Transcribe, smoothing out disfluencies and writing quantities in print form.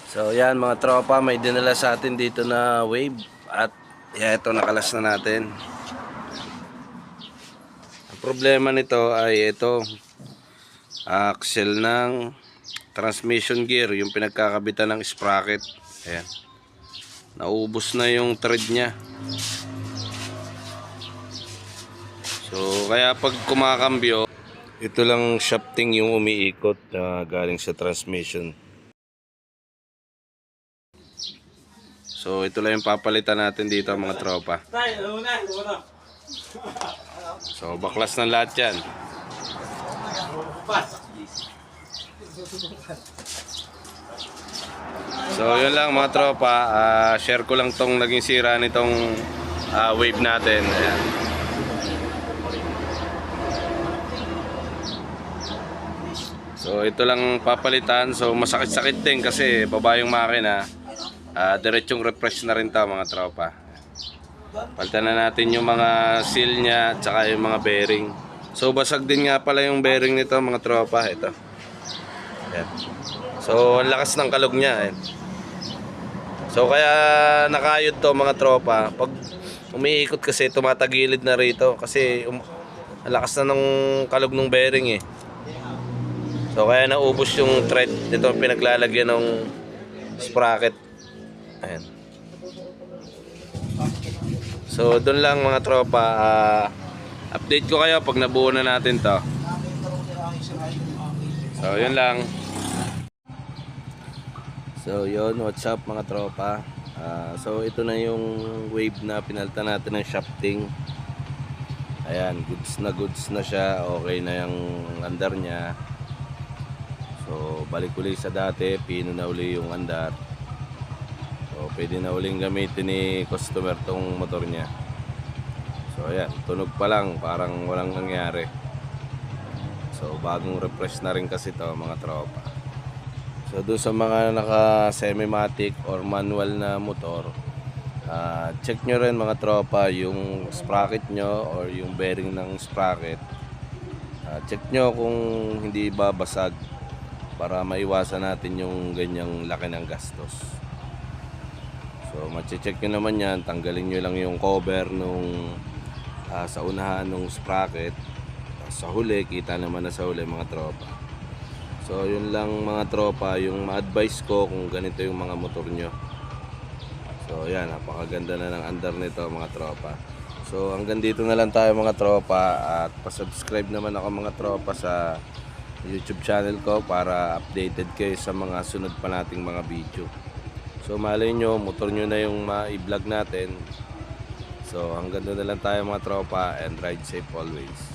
So yan mga tropa, may dinala sa atin dito na wave. At ito nakalas na natin. Ang problema nito ay ito, axle ng transmission gear, yung pinagkakabitan ng sprocket. Ayan, naubos na yung thread nya. So kaya pag kumakambyo, ito lang shafting yung umiikot galing sa transmission. So ito lang yung papalitan natin dito mga tropa. So baklas ng lahat yan. So yun lang mga tropa, share ko lang tong naging sira nitong wave natin. Ayan. So ito lang papalitan. So masakit-sakit din kasi baba yung makina. Diretsong refresh na rin to mga tropa. Palitan na natin yung mga seal nya at saka yung mga bearing. So basag din nga pala yung bearing nito mga tropa. Ito. Ayan. So ang lakas ng kalog nya. Ayan. So kaya nakayod to mga tropa. Pag umiikot kasi tumatagilid na rito. Kasi ang lakas na ng kalog ng bearing eh. So kaya naubos yung thread. Ito pinaglalagyan ng sprocket. Ayan. So doon lang mga tropa, update ko kayo pag nabuo na natin to. So yun lang. So yun, what's up mga tropa. So ito na yung wave na pinalitan natin ng shafting. Ayan, goods na siya. Okay na yung andar nya. So balik uli sa dati, pino na uli yung andar. So pwede na uling gamitin ni customer tong motor nya. So ayan, tunog pa lang, parang walang nangyari. So bagong refresh na rin kasi to mga tropa. So doon sa mga naka semi-matic or manual na motor, check nyo rin mga tropa yung sprocket nyo or yung bearing ng sprocket. Check nyo kung hindi babasag para maiwasan natin yung ganyang laki ng gastos. So mache-check nyo naman yan, tanggalin nyo lang yung cover nung sa unahan ng sprocket. Sa huli, kita naman na sa huli mga tropa. So yun lang mga tropa, yung ma-advise ko kung ganito yung mga motor nyo. So yan, napakaganda na ng andar nito mga tropa. So hanggang dito na lang tayo mga tropa. At pa-subscribe naman ako mga tropa sa YouTube channel ko para updated kayo sa mga sunod pa nating mga video. So malay nyo, motor nyo na yung ma-i-vlog natin. So hanggang doon na lang tayo mga tropa, and ride safe always.